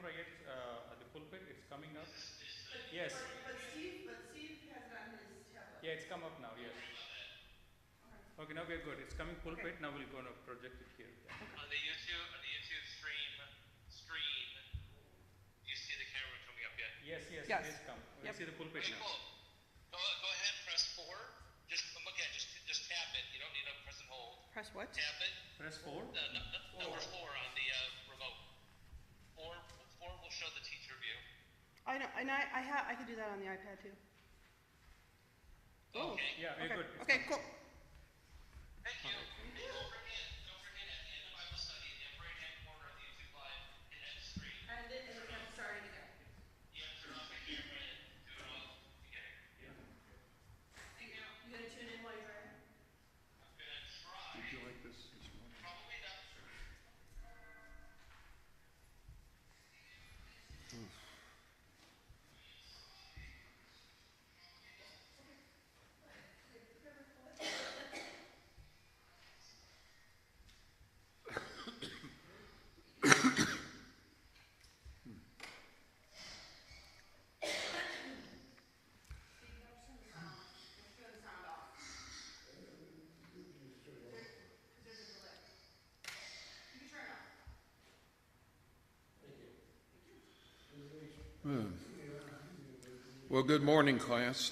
try it at the pulpit. It's coming up. Yes. But Steve has it on his tablet. Yeah, it's come up now. Yes. Okay, now we're good. It's coming pulpit. Now we're going to project it here. Yeah. Okay. On the YouTube screen, do you see the camera coming up yet? Yes. It is come. We see the pulpit now. Cool. Go ahead, press 4. Just tap it. You don't need to press and hold. Press what? Tap it. Press 4. Number 4 on the remote. 4 will show the teacher view. I know, and I can do that on the iPad too. Okay. Yeah, very good. Okay, cool. Thank you. Don't forget at the end of Bible study, in the upper right-hand corner of the YouTube live, hit end screen. And then I'm starting again. You have to turn off the camera and do it all together. You gonna tune in while you're driving? I'm gonna try. Did you like this morning? Probably not. Well, good morning, class.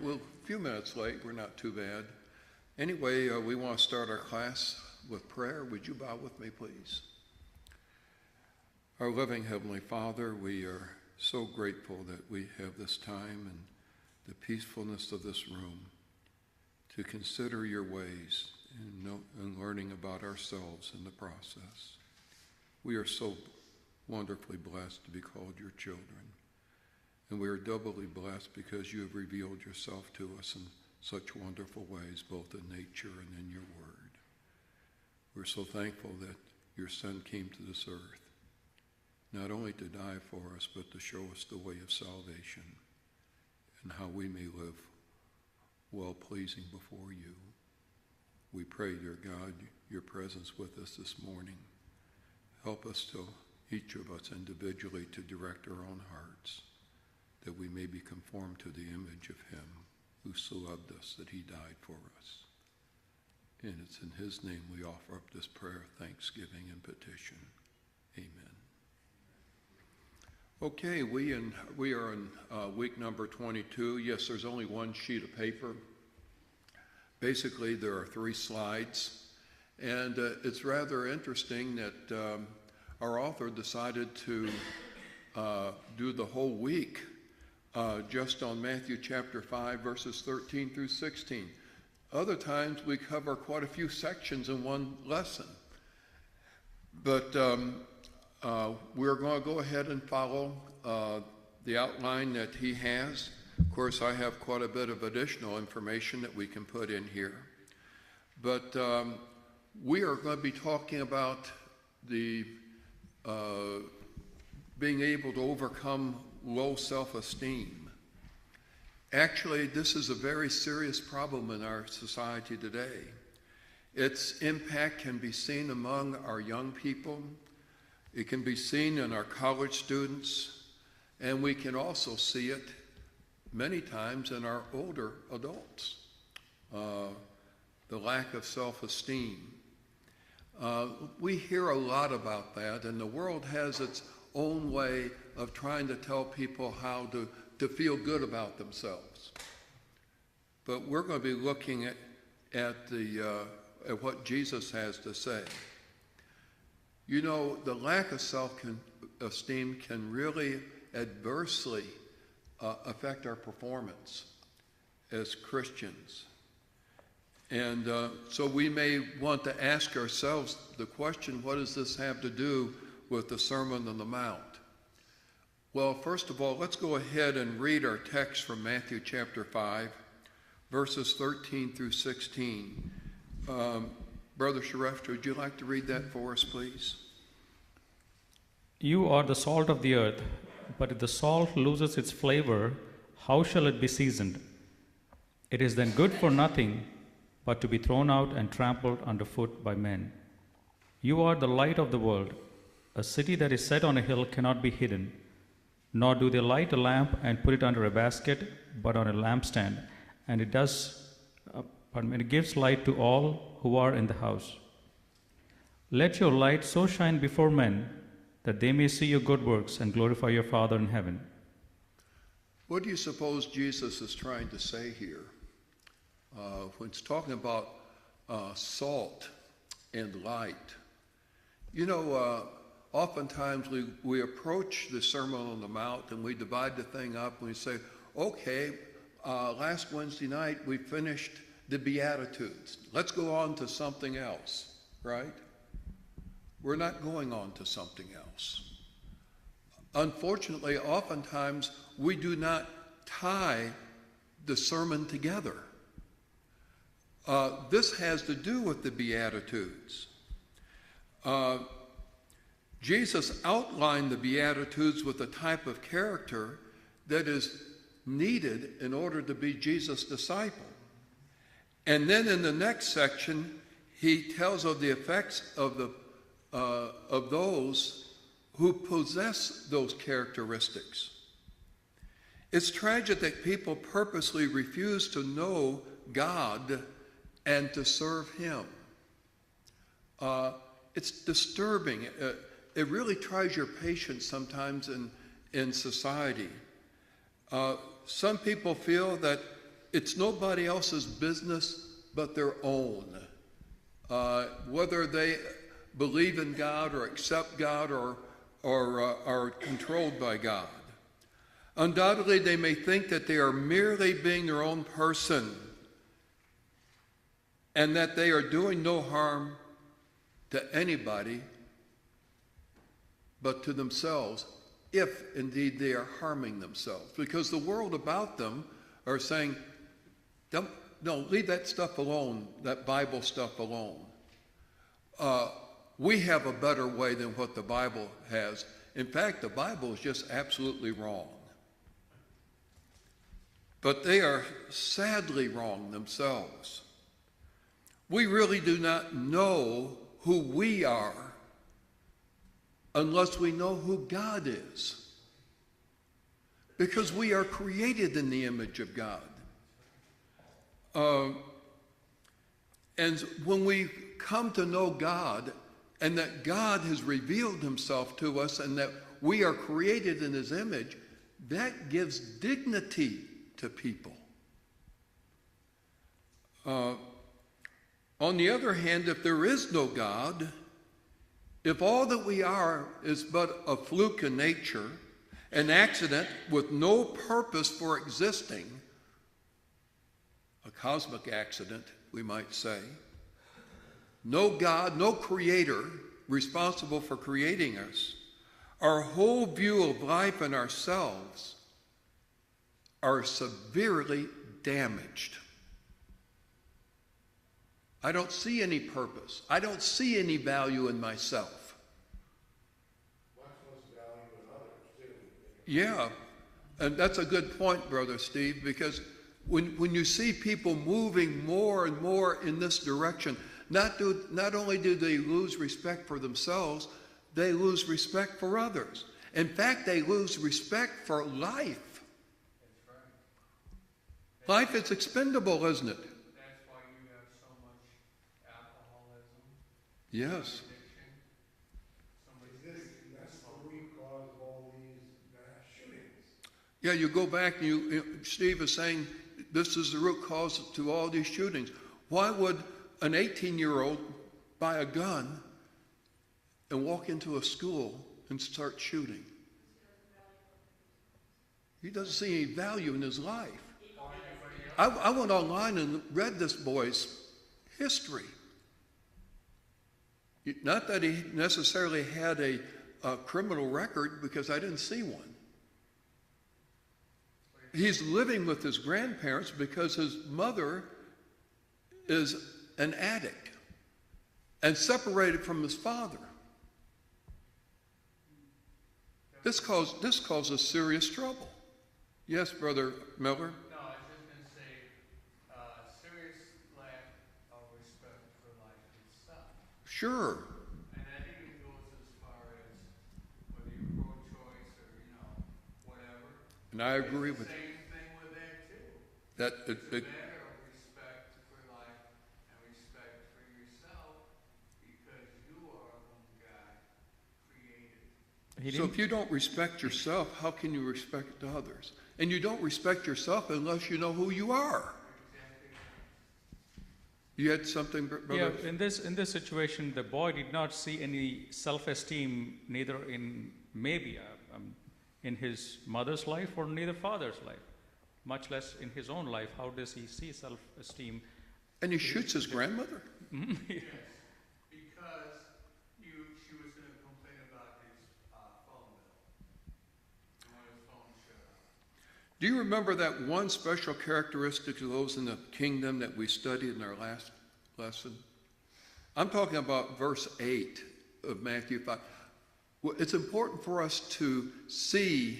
We're a few minutes late. We're not too bad. Anyway, we want to start our class with prayer. Would you bow with me, please? Our loving Heavenly Father, we are so grateful that we have this time and the peacefulness of this room to consider your ways and learning about ourselves in the process. We are so wonderfully blessed to be called your children. And we are doubly blessed because you have revealed yourself to us in such wonderful ways, both in nature and in your word. We're so thankful that your Son came to this earth, not only to die for us, but to show us the way of salvation and how we may live well-pleasing before you. We pray, dear God, your presence with us this morning. Help us to, each of us individually, to direct our own hearts, that we may be conformed to the image of him who so loved us that he died for us. And it's in his name we offer up this prayer of thanksgiving and petition. Amen. Okay, we are in week number 22. Yes, there's only one sheet of paper. Basically, there are 3 slides. And it's rather interesting that our author decided to do the whole week just on Matthew chapter 5, verses 13 through 16. Other times we cover quite a few sections in one lesson. But we're going to go ahead and follow the outline that he has. Of course, I have quite a bit of additional information that we can put in here. But we are going to be talking about the being able to overcome low self-esteem. Actually, this is a very serious problem in our society today. Its impact can be seen among our young people. It can be seen in our college students, and we can also see it many times in our older adults, the lack of self-esteem. We hear a lot about that, and the world has its own way of trying to tell people how to feel good about themselves. But we're going to be looking at what Jesus has to say. You know, the lack of self-esteem can really adversely affect our performance as Christians. And so we may want to ask ourselves the question, what does this have to do with the Sermon on the Mount? Well, first of all, let's go ahead and read our text from Matthew chapter 5, verses 13 through 16. Brother Sharef, would you like to read that for us, please? You are the salt of the earth, but if the salt loses its flavor, how shall it be seasoned? It is then good for nothing but to be thrown out and trampled underfoot by men. You are the light of the world. A city that is set on a hill cannot be hidden. Nor do they light a lamp and put it under a basket, but on a lampstand, and it gives light to all who are in the house. Let your light so shine before men that they may see your good works and glorify your Father in heaven. What do you suppose Jesus is trying to say here? When it's talking about salt and light. You know, oftentimes we approach the Sermon on the Mount and we divide the thing up and we say, okay, last Wednesday night we finished the Beatitudes. Let's go on to something else, right? We're not going on to something else. Unfortunately, oftentimes we do not tie the sermon together. This has to do with the Beatitudes. Jesus outlined the Beatitudes with a type of character that is needed in order to be Jesus' disciple. And then in the next section, he tells of the effects of those who possess those characteristics. It's tragic that people purposely refuse to know God and to serve him. It's disturbing. It really tries your patience sometimes in society. Some people feel that it's nobody else's business but their own. Whether they believe in God or accept God or are controlled by God. Undoubtedly, they may think that they are merely being their own person and that they are doing no harm to anybody but to themselves, if indeed they are harming themselves. Because the world about them are saying, no, leave that stuff alone, that Bible stuff alone. We have a better way than what the Bible has. In fact, the Bible is just absolutely wrong. But they are sadly wrong themselves. We really do not know who we are unless we know who God is. Because we are created in the image of God. And when we come to know God, and that God has revealed himself to us, and that we are created in his image, that gives dignity to people. On the other hand, if there is no God, if all that we are is but a fluke in nature, an accident with no purpose for existing, a cosmic accident, we might say, no God, no creator responsible for creating us, our whole view of life and ourselves are severely damaged. I don't see any purpose. I don't see any value in myself. Much less value in others, too. Yeah, and that's a good point, Brother Steve, because when you see people moving more and more in this direction, not only do they lose respect for themselves, they lose respect for others. In fact, they lose respect for life. That's right. Life is expendable, isn't it? That's why you have so much alcoholism. Yes. That's the root cause of all these mass shootings. Yeah, you go back and Steve is saying this is the root cause to all these shootings. Why would an 18-year-old buy a gun and walk into a school and start shooting? He doesn't see any value in his life. I went online and read this boy's history. Not that he necessarily had a criminal record, because I didn't see one. He's living with his grandparents because his mother is an addict and separated from his father. This causes serious trouble. Yes, Brother Miller? No, I was just going to say, serious lack of respect for life itself. Sure. And I think it goes as far as And I agree with you. Same thing with that too. That It's a matter of respect for life and respect for yourself because you are whom God created. so if you don't respect yourself, how can you respect others? And you don't respect yourself unless you know who you are. You had something, brother? Yeah, in this situation, the boy did not see any self-esteem, neither in in his mother's life or neither father's life, much less in his own life. How does he see self-esteem? And he shoots his grandmother? Yes, because she was going to complain about his phone bill. And when his phone shut off. Do you remember that one special characteristic of those in the kingdom that we studied in our last lesson? I'm talking about verse 8 of Matthew 5. Well, it's important for us to see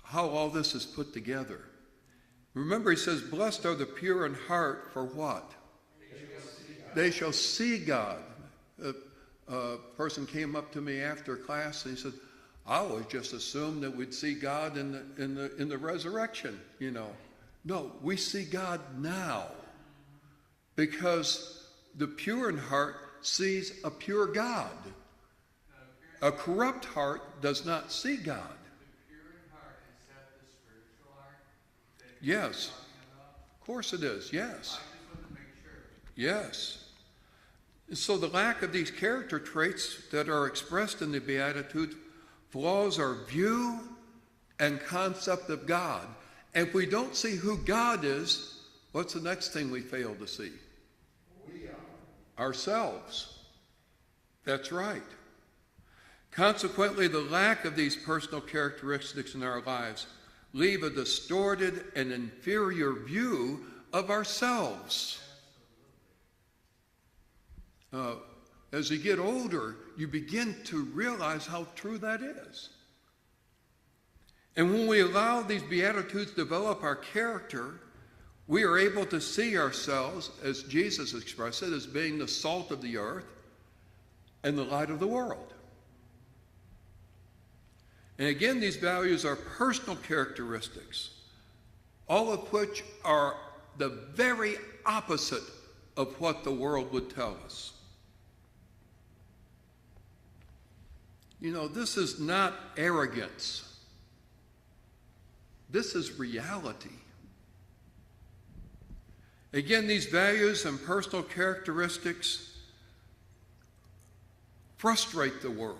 how all this is put together. Remember, he says, blessed are the pure in heart, for what? They shall see God. A person came up to me after class and he said, I always just assumed that we'd see God in the resurrection, you know. No, we see God now because the pure in heart sees a pure God. A corrupt heart does not see God. The pure in heart, is that the spiritual heart that Yes. you're talking about? Of course it is, yes. I just want to make sure. Yes. And so the lack of these character traits that are expressed in the Beatitudes flaws our view and concept of God. And if we don't see who God is, what's the next thing we fail to see? We are. Ourselves. That's right. Consequently, the lack of these personal characteristics in our lives leave a distorted and inferior view of ourselves. As you get older, you begin to realize how true that is. And when we allow these Beatitudes to develop our character, we are able to see ourselves, as Jesus expressed it, as being the salt of the earth and the light of the world. And again, these values are personal characteristics, all of which are the very opposite of what the world would tell us. You know, this is not arrogance. This is reality. Again, these values and personal characteristics frustrate the world.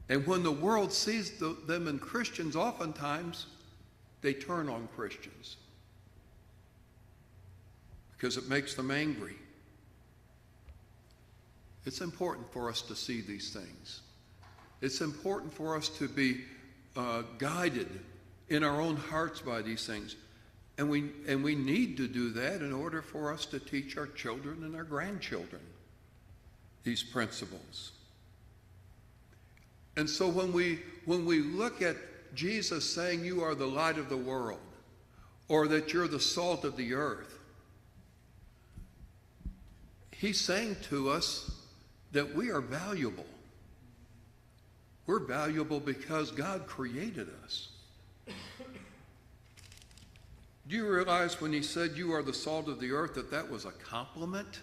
And when the world sees them in Christians, oftentimes they turn on Christians because it makes them angry. It's important for us to see these things. It's important for us to be guided in our own hearts by these things. And we need to do that in order for us to teach our children and our grandchildren these principles. And so when we look at Jesus saying you are the light of the world, or that you're the salt of the earth, he's saying to us that we are valuable. We're valuable because God created us. Do you realize when he said you are the salt of the earth that was a compliment?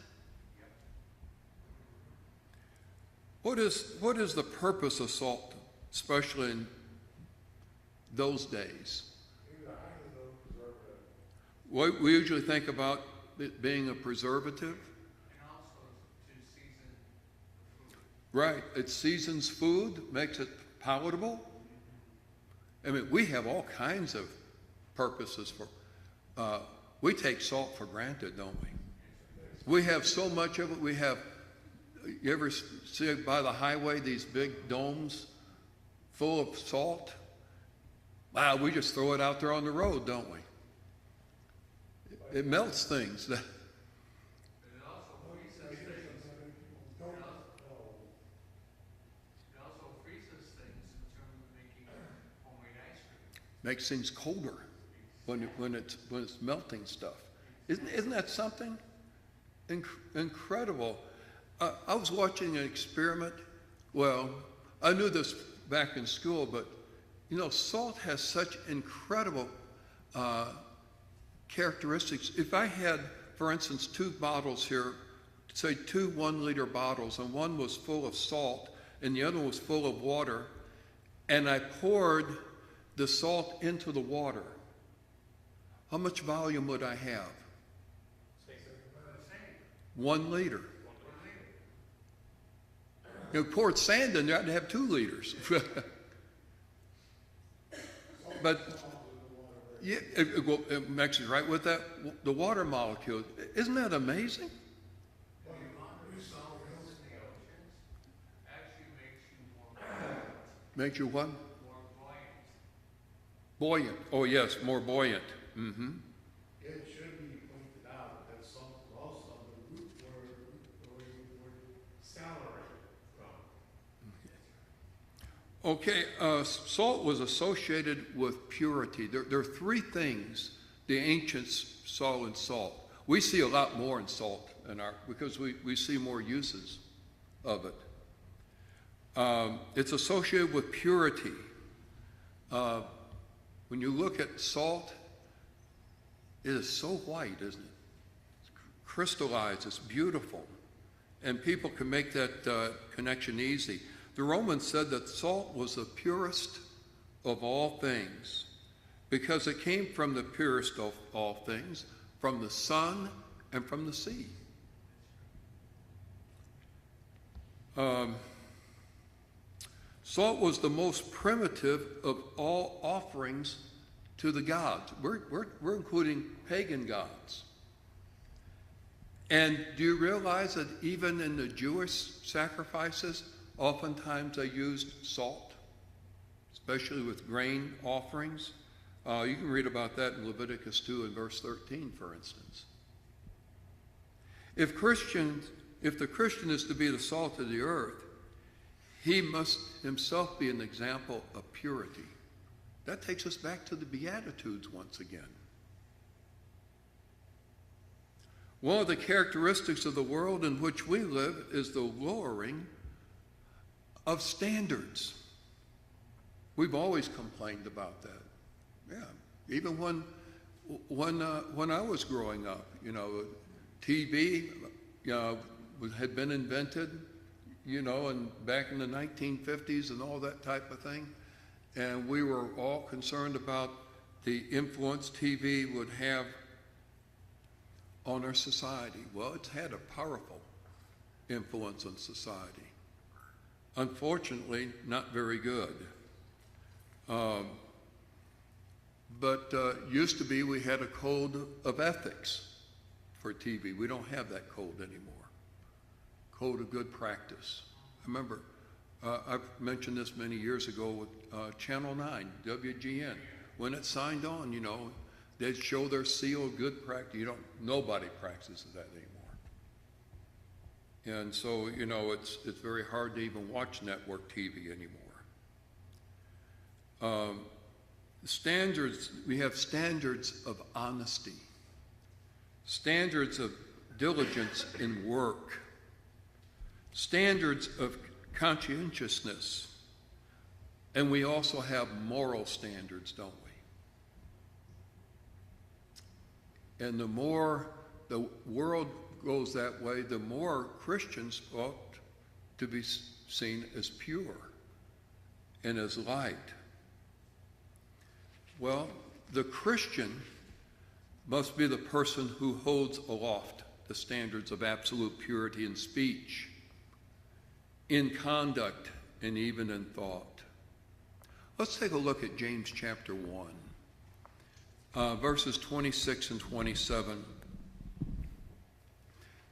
What is the purpose of salt, especially in those days? We usually think about it being a preservative. And also to season the food. Right. It seasons food, makes it palatable. I mean, we have all kinds of purposes for. We take salt for granted, don't we? We have so much of it. We have. You ever see by the highway these big domes full of salt? Wow, we just throw it out there on the road, don't we? It melts things. But it also freezes things. It also freezes things in terms of making homemade ice cream. Makes things colder when it's melting stuff. Isn't that something incredible? I was watching an experiment. Well, I knew this back in school, but You know, salt has such incredible characteristics. If I had, for instance, 2 bottles here, say 2 1-liter bottles, and one was full of salt and the other was full of water, and I poured the salt into the water, how much volume would I have? 1 liter. You know, poured sand in there, I'd have 2 liters. But yeah, it mixes right with that, the water molecule. Isn't that amazing? Makes you what? More buoyant. Buoyant. Oh yes, more buoyant. Mm-hmm. It should be pointed out that salt is also the root word salary from. Okay, salt was associated with purity. There are 3 things the ancients saw in salt. We see a lot more in salt because we see more uses of it. It's associated with purity. When you look at salt, it is so white, isn't it? It's crystallized, it's beautiful. And people can make that connection easy. The Romans said that salt was the purest of all things because it came from the purest of all things, from the sun and from the sea. Salt was the most primitive of all offerings to the gods. We're including pagan gods. And do you realize that even in the Jewish sacrifices, oftentimes they used salt, especially with grain offerings? You can read about that in Leviticus 2 and verse 13, for instance. If the Christian is to be the salt of the earth, he must himself be an example of purity. That takes us back to the Beatitudes once again. One of the characteristics of the world in which we live is the lowering of standards. We've always complained about that. Yeah, even when I was growing up, you know, TV, had been invented, you know, and back in the 1950s and all that type of thing. And we were all concerned about the influence TV would have on our society. Well, it's had a powerful influence on society. Unfortunately, not very good. But used to be we had a code of ethics for TV. We don't have that code anymore. Code of good practice. I remember, I've mentioned this many years ago with Channel 9, WGN. When it signed on, you know, they'd show their seal of good practice. Nobody practices that anymore. And so, you know, it's very hard to even watch network TV anymore. Standards, we have standards of honesty, standards of diligence in work, standards of conscientiousness, and we also have moral standards, don't we? And the more the world goes that way, the more Christians ought to be seen as pure and as light. Well, the Christian must be the person who holds aloft the standards of absolute purity in speech, in conduct, and even in thought. Let's take a look at James chapter 1, verses 26 and 27.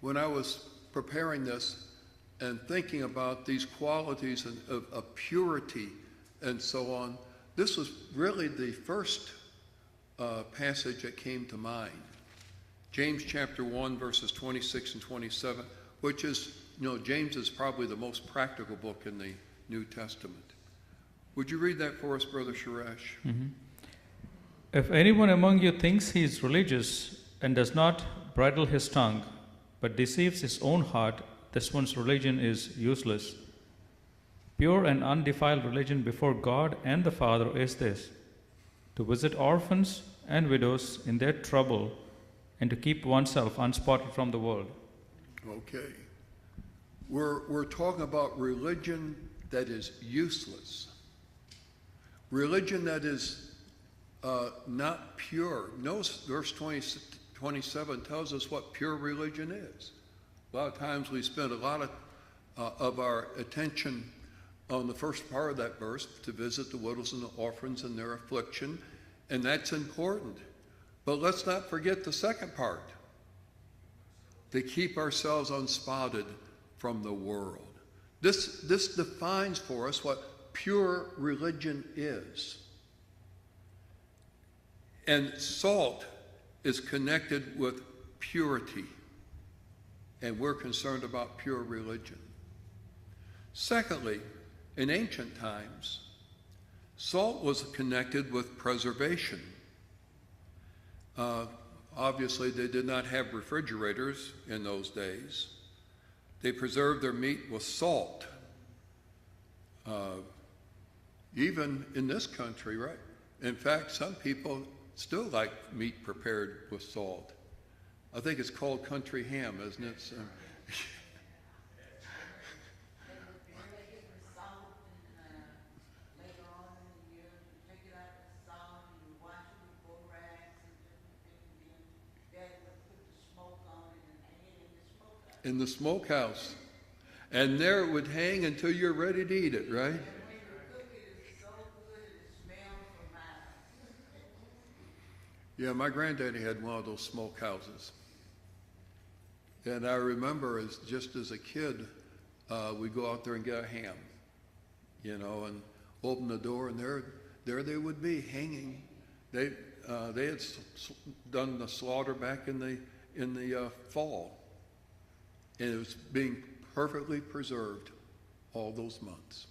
When I was preparing this and thinking about these qualities of purity and so on, this was really the first passage that came to mind. James chapter 1, verses 26 and 27, which is, you know, James is probably the most practical book in the New Testament. Would you read that for us, Brother Suresh? Mm-hmm. If anyone among you thinks he is religious and does not bridle his tongue, but deceives his own heart, this one's religion is useless. Pure and undefiled religion before God and the Father is this: to visit orphans and widows in their trouble and to keep oneself unspotted from the world. Okay. We're talking about religion that is useless. Religion that is not pure. Notice verse 27 tells us what pure religion is. A lot of times we spend a lot of our attention on the first part of that verse, to visit the widows and the orphans in their affliction, and that's important. But let's not forget the second part, to keep ourselves unspotted from the world. This defines for us what pure religion is. And salt is connected with purity, and we're concerned about pure religion. Secondly, in ancient times, salt was connected with preservation. Obviously, they did not have refrigerators in those days. They preserved their meat with salt. Even in this country, right? In fact, some people still like meat prepared with salt. I think it's called country ham, isn't it? So, in the smokehouse. And there it would hang until you're ready to eat it, right? Yeah, my granddaddy had one of those smokehouses. And I remember just as a kid, we'd go out there and get a ham, and open the door, and there they would be hanging. They had done the slaughter back in the fall. And it was being perfectly preserved all those months.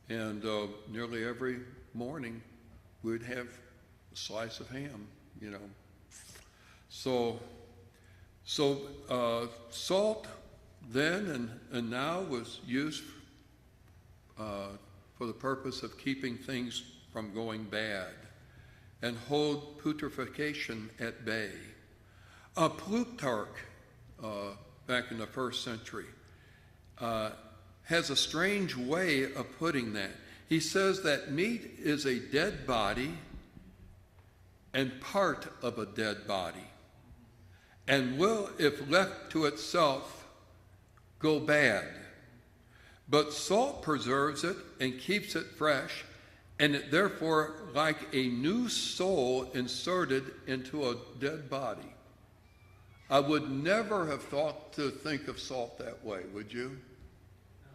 And nearly every morning, we'd have a slice of ham, So salt then and now was used for the purpose of keeping things from going bad and hold putrefaction at bay. Plutarch, back in the first century, has a strange way of putting that. He says that meat is a dead body and part of a dead body, and will, if left to itself, go bad. But salt preserves it and keeps it fresh, and it therefore like a new soul inserted into a dead body. I would never have thought to think of salt that way, would you? No.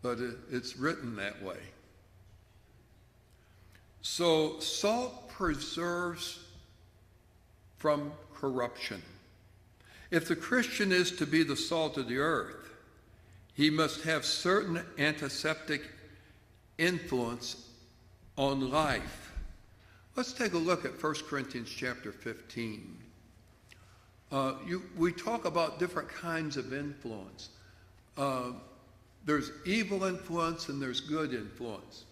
But it's written that way. So salt preserves from corruption. If the Christian is to be the salt of the earth, he must have certain antiseptic influence on life. Let's take a look at 1 Corinthians chapter 15. We talk about different kinds of influence. There's evil influence and there's good influence.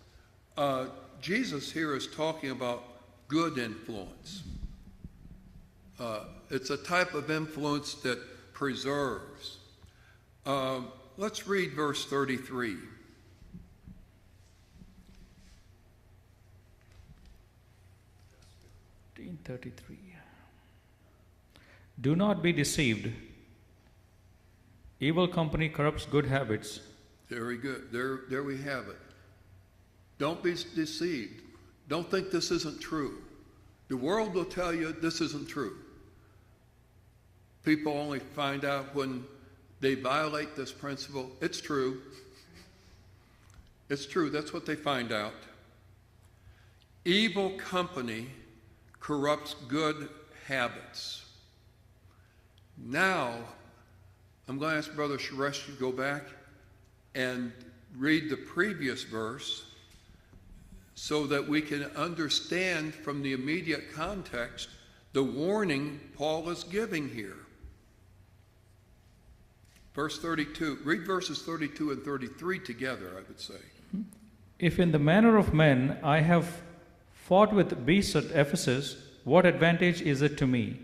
Jesus here is talking about good influence. It's a type of influence that preserves. Let's read verse 33. Do not be deceived. Evil company corrupts good habits. Very good. There we have it. Don't be deceived. Don't think this isn't true. The world will tell you this isn't true. People only find out when they violate this principle. It's true. It's true. That's what they find out. Evil company corrupts good habits. Now, I'm going to ask Brother Suresh to go back and read the previous verse so that we can understand from the immediate context the warning Paul is giving here. Verse 32. Read verses 32 and 33 together, I would say. If in the manner of men I have fought with beasts at Ephesus, what advantage is it to me?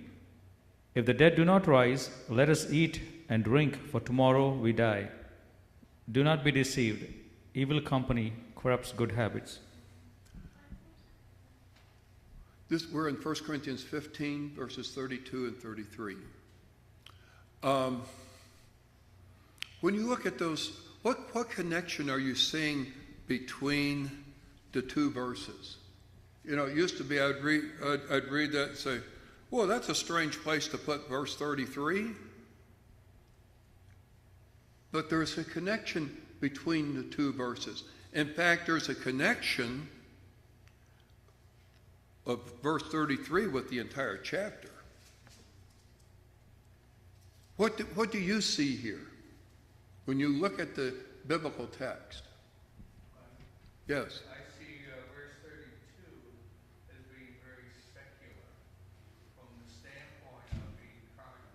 If the dead do not rise, let us eat and drink, for tomorrow we die. Do not be deceived. Evil company corrupts good habits. We're in 1 Corinthians 15, verses 32 and 33. When you look at those, what connection are you seeing between the two verses? You know, it used to be I'd read that and say, well, that's a strange place to put verse 33. But there's a connection between the two verses. In fact, there's a connection of verse 33 with the entire chapter. What do you see here when you look at the biblical text? Yes. I see verse 32 as being very secular from the standpoint of being carnal.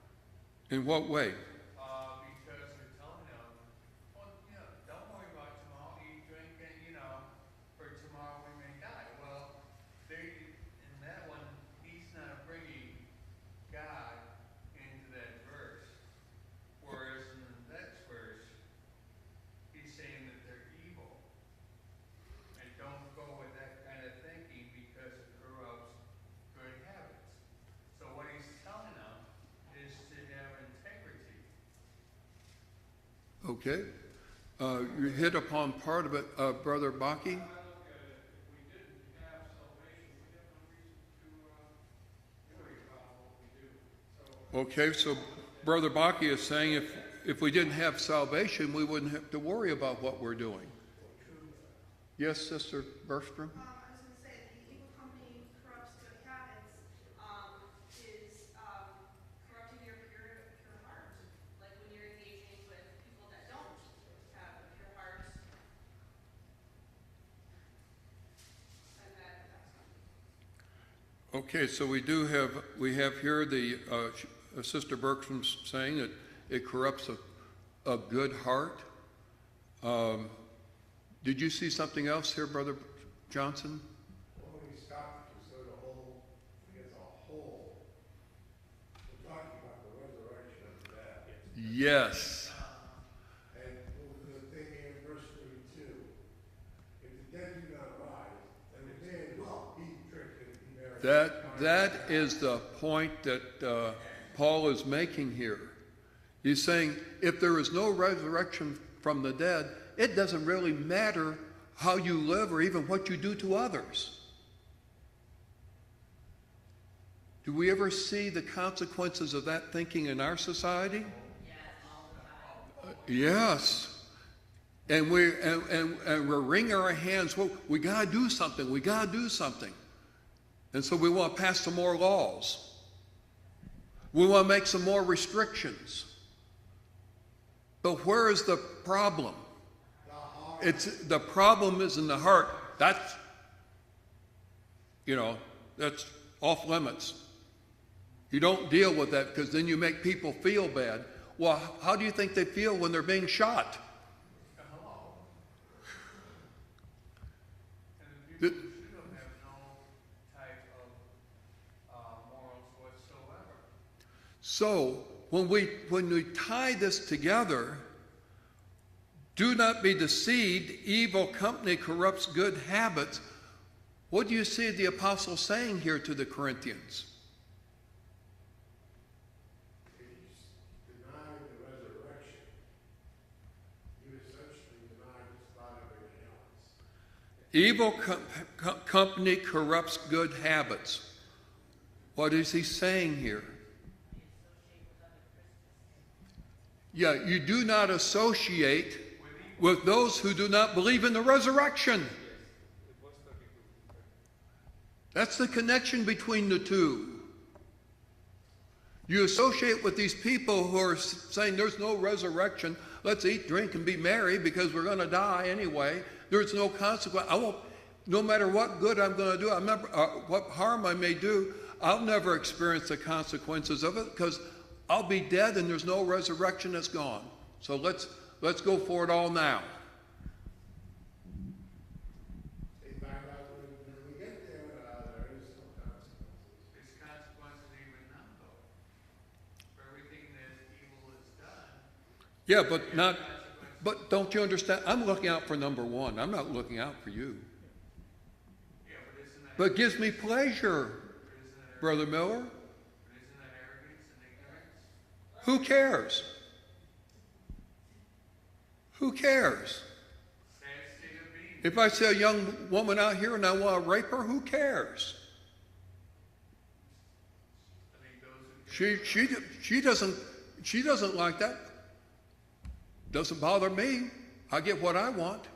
In what way? Because they're telling them, well, you know, don't worry about tomorrow, eat, drink, and, you know, for tomorrow we may die. Well, in that one, he's not bringing God into that verse. Whereas in the next verse, he's saying that they're evil. And don't go with that kind of thinking because it corrupts good habits. So what he's telling them is to have integrity. Okay. You hit upon part of it, Brother Baki. I look at it, if we didn't have salvation, we'd have no reason to worry about what we do. Okay, so Brother Baki is saying if we didn't have salvation, we wouldn't have to worry about what we're doing. Yes, Sister Bergstrom? I was going to say the evil company corrupts good habits is corrupting your pure heart. Like when you're engaging with people that don't have a pure heart, and that affects them. Okay, so we have here the Sister Bergstrom saying that it corrupts a good heart. Did you see something else here, Brother Johnson? Well, when we stop to consider the whole, as a whole, we're talking about the resurrection of the dead. Yes. And the thing in verse 32, if the dead do not rise, then the dead will eat, drink, and be merry. That is the point that Paul is making here. He's saying if there is no resurrection from the dead, it doesn't really matter how you live or even what you do to others. Do we ever see the consequences of that thinking in our society? Yes. And we're wringing our hands. Well, we got to do something. We got to do something. And so we want to pass some more laws. We want to make some more restrictions. But where is the problem? The problem is in the heart. That's off limits. You don't deal with that because then you make people feel bad. Well, how do you think they feel when they're being shot? And the people who should have no type of morals whatsoever. So when we tie this together, do not be deceived, evil company corrupts good habits. What do you see the apostle saying here to the Corinthians? If you deny the resurrection, you essentially deny just about everything else. Evil company corrupts good habits. What is he saying here? Yeah, you do not associate with those who do not believe in the resurrection. That's the connection between the two. You associate with these people who are saying there's no resurrection. Let's eat, drink, and be merry because we're going to die anyway. There's no consequence. No matter what good I'm going to do, what harm I may do, I'll never experience the consequences of it because I'll be dead and there's no resurrection that's gone. So let's go for it all now. They find out when we get there, there is some consequences. There's consequences even now, though. For everything that evil has done, Yeah, but don't you understand? I'm looking out for number one. I'm not looking out for you. yeah, but isn't that, But it gives me pleasure, Brother Miller. isn't that arrogance and ignorance? Who cares? Who cares? Sad state of being. If I see a young woman out here and I want to rape her, who cares? I think those who She doesn't like that. Doesn't bother me. I get what I want.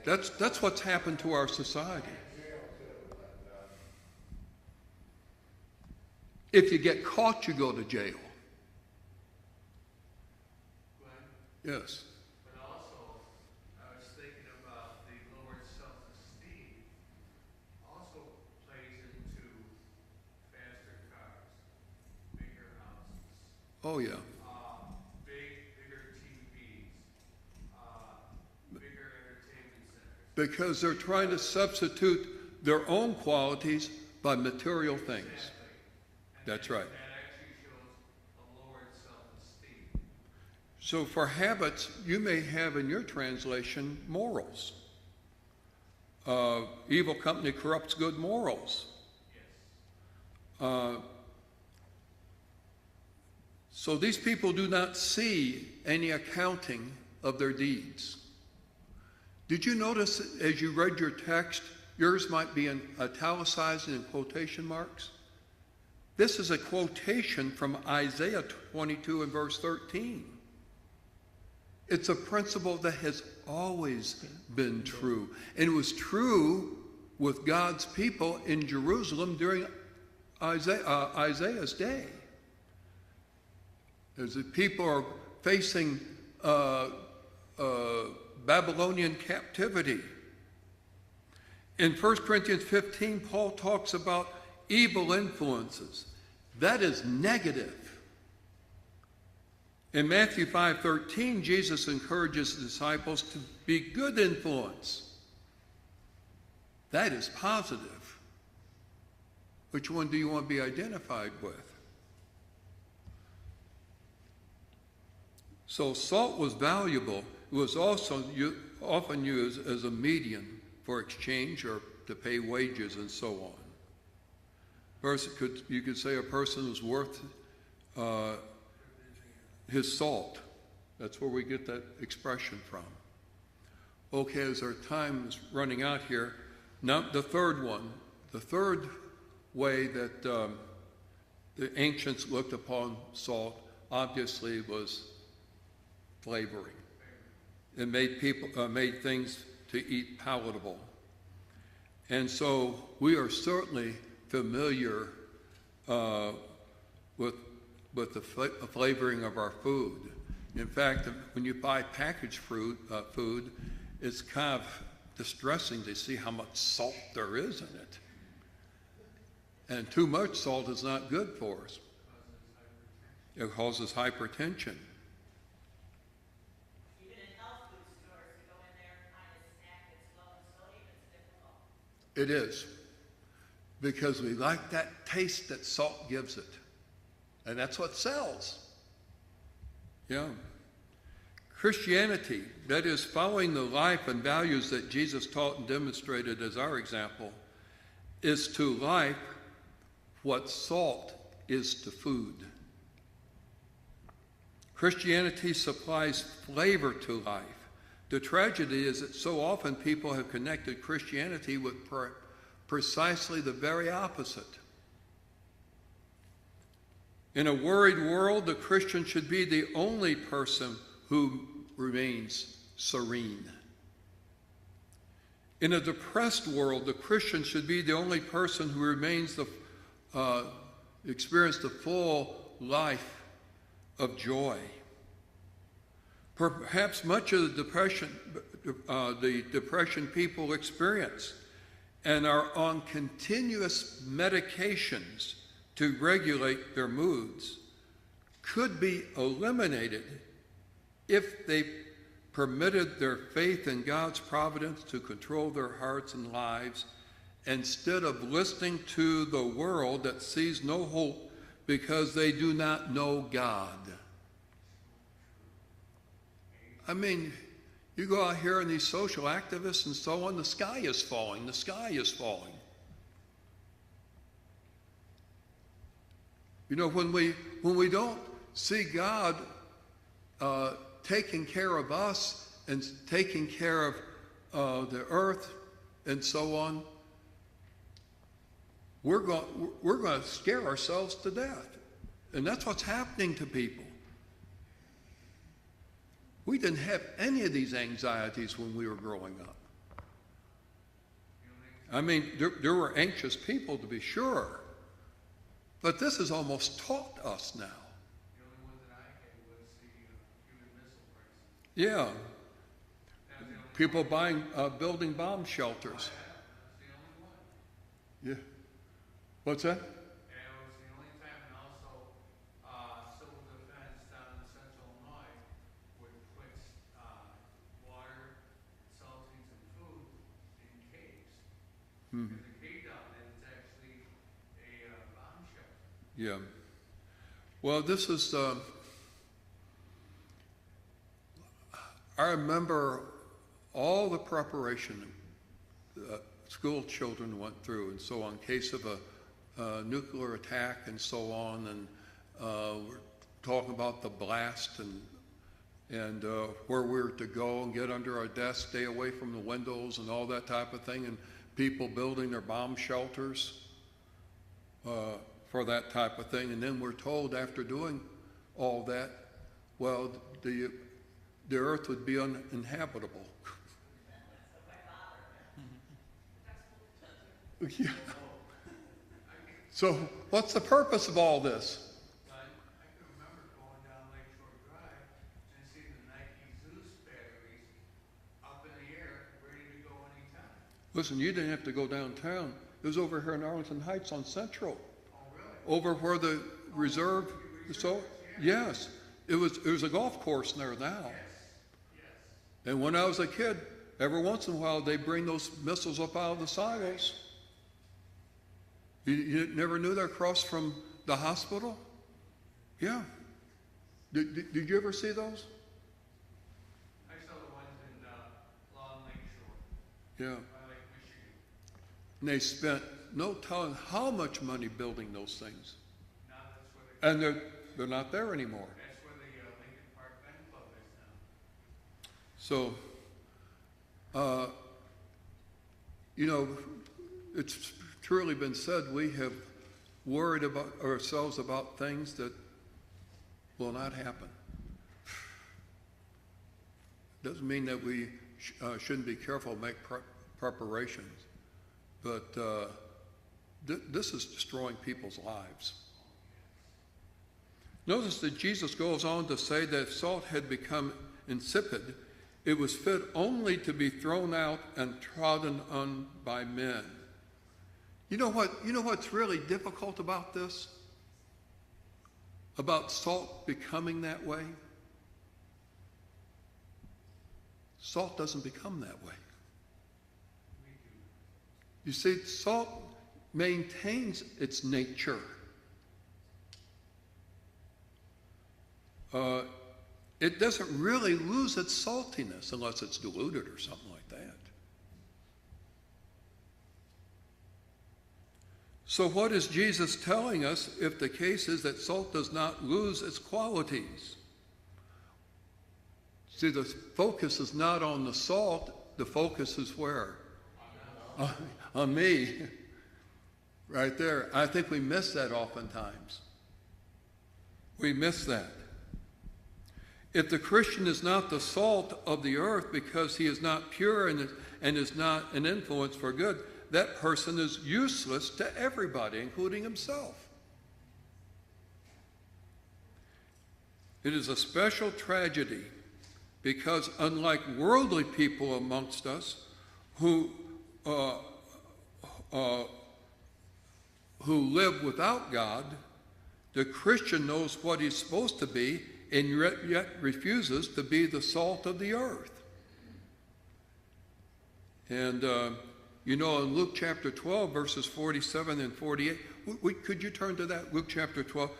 That's what's happened to our society. If you get caught, you go to jail. Glenn, Yes. but also, I was thinking about the lower self-esteem also plays into faster cars, bigger houses, Oh yeah. bigger TVs, bigger entertainment centers. Because they're trying to substitute their own qualities by material things. Exactly. And That's right. that actually shows a lowered self-esteem. So for habits, you may have in your translation morals. Evil company corrupts good morals. Yes. So these people do not see any accounting of their deeds. Did you notice as you read your text, yours might be in italicized and in quotation marks? This is a quotation from Isaiah 22 and verse 13. It's a principle that has always been true. And it was true with God's people in Jerusalem during Isaiah's day. As the people are facing Babylonian captivity. In 1 Corinthians 15, Paul talks about evil influences. That is negative. In Matthew 5:13, Jesus encourages the disciples to be good influence. That is positive. Which one do you want to be identified with? So salt was valuable. It was also often used as a medium for exchange or to pay wages and so on. You could say a person is worth his salt. That's where we get that expression from. Okay, as our time is running out here, now the third one. The third way that the ancients looked upon salt obviously was flavoring. It made things to eat palatable. And so we are certainly familiar with the flavoring of our food. In fact, when you buy packaged food, it's kind of distressing to see how much salt there is in it. And too much salt is not good for us. It causes hypertension. Even in health food stores, you go in there and find a snack that's low in sodium, it's difficult. It is. Because we like that taste that salt gives it. And that's what sells. Yeah. Christianity, that is following the life and values that Jesus taught and demonstrated as our example, is to life what salt is to food. Christianity supplies flavor to life. The tragedy is that so often people have connected Christianity with precisely the very opposite. In a worried world, the Christian should be the only person who remains serene. In a depressed world, the Christian should be the only person who remains experience the full life of joy. Perhaps much of the depression people experience and are on continuous medications to regulate their moods could be eliminated if they permitted their faith in God's providence to control their hearts and lives instead of listening to the world that sees no hope because they do not know God. I mean, you go out here and these social activists and so on, the sky is falling, the sky is falling. You know, when we don't see God taking care of us and taking care of the earth and so on, we're going to scare ourselves to death. And that's what's happening to people. We didn't have any of these anxieties when we were growing up. I mean, there were anxious people, to be sure. But this is almost taught us now. The only one that I had was the human missile crisis. Yeah. That was the only People buying, building bomb shelters. That's the only one. Yeah. What's that? And it was the only time, and also civil defense down in central Illinois would put water, saltines, and food in caves. Hmm. There's a cave down there that's actually a bomb shelter. Yeah. Well, this is, I remember all the preparation school children went through and so on, in case of a nuclear attack and so on, and we're talking about the blast and where we're to go and get under our desk, stay away from the windows and all that type of thing, and people building their bomb shelters for that type of thing. And then we're told after doing all that, well, the earth would be uninhabitable. Yeah. So what's the purpose of all this? I can remember going down Lakeshore Drive and seeing the Nike Zeus batteries up in the air, ready to go anytime. Listen, you didn't have to go downtown. It was over here in Arlington Heights on Central. Oh, really? Over where the reserve, so, yes, it was a golf course there now. Yes. And when I was a kid, every once in a while, they bring those missiles up out of the silos. You never knew they're across from the hospital? Yeah. Did you ever see those? I saw the ones in Long Lake Shore, Yeah. by Lake Michigan. And they spent no telling how much money building those things. Now that's where And they're not there anymore. that's where the Lincoln Park Gun Club is now. So, you know, it's truly been said we have worried about ourselves about things that will not happen. Doesn't mean that we shouldn't be careful, make preparations, but this is destroying people's lives. Notice that Jesus goes on to say that if salt had become insipid, it was fit only to be thrown out and trodden on by men. You know what's really difficult about this? About salt becoming that way? Salt doesn't become that way. You see, salt maintains its nature. It doesn't really lose its saltiness unless it's diluted or something like that. So what is Jesus telling us if the case is that salt does not lose its qualities? See, the focus is not on the salt, the focus is where? On me. Right there. I think we miss that oftentimes. We miss that. If the Christian is not the salt of the earth because he is not pure and is not an influence for good, that person is useless to everybody, including himself. It is a special tragedy because unlike worldly people amongst us who who live without God, the Christian knows what he's supposed to be and yet refuses to be the salt of the earth. And, in Luke chapter 12, verses 47 and 48, could you turn to that, Luke chapter 12?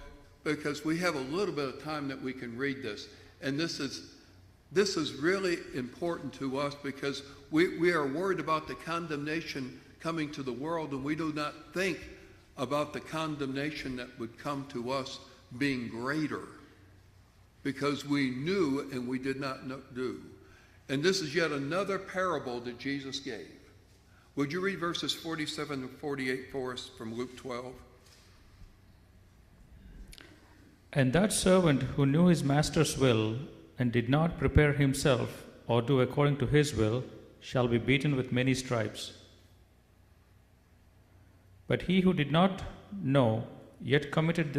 Because we have a little bit of time that we can read this. And this is really important to us because we are worried about the condemnation coming to the world, and we do not think about the condemnation that would come to us being greater because we knew and we did not do. And this is yet another parable that Jesus gave. Would you read verses 47 and 48 for us from Luke 12? And that servant who knew his master's will and did not prepare himself or do according to his will shall be beaten with many stripes. But he who did not know, yet committed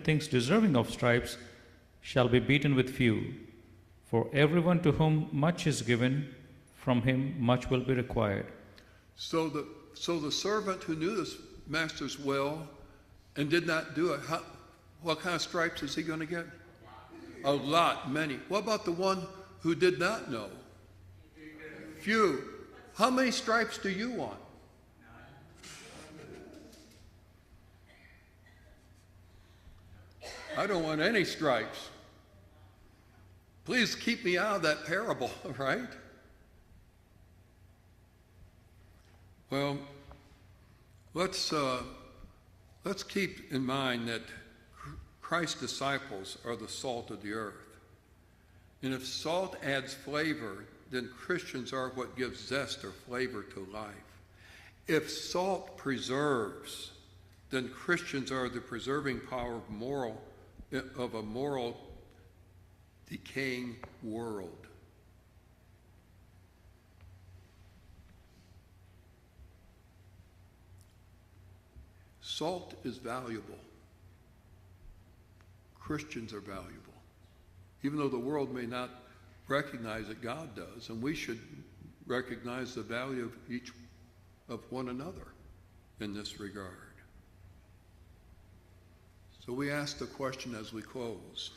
things deserving of stripes, shall be beaten with few. For everyone to whom much is given, from him much will be required. So the servant who knew his master's will and did not do it, what kind of stripes is he going to get? A lot, many. What about the one who did not know? Few. How many stripes do you want? I don't want any stripes. Please keep me out of that parable, right? Well, let's keep in mind that Christ's disciples are the salt of the earth. And if salt adds flavor, then Christians are what gives zest or flavor to life. If salt preserves, then Christians are the preserving power of a moral decaying world. Salt is valuable. Christians are valuable. Even though the world may not recognize it, God does, and we should recognize the value of each of one another in this regard. So we ask the question as we close.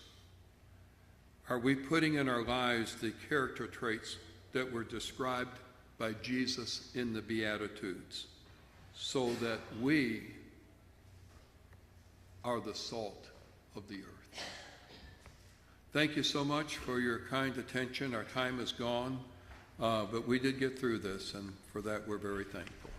Are we putting in our lives the character traits that were described by Jesus in the Beatitudes so that we are the salt of the earth? Thank you so much for your kind attention. Our time is gone, but we did get through this, and for that we're very thankful.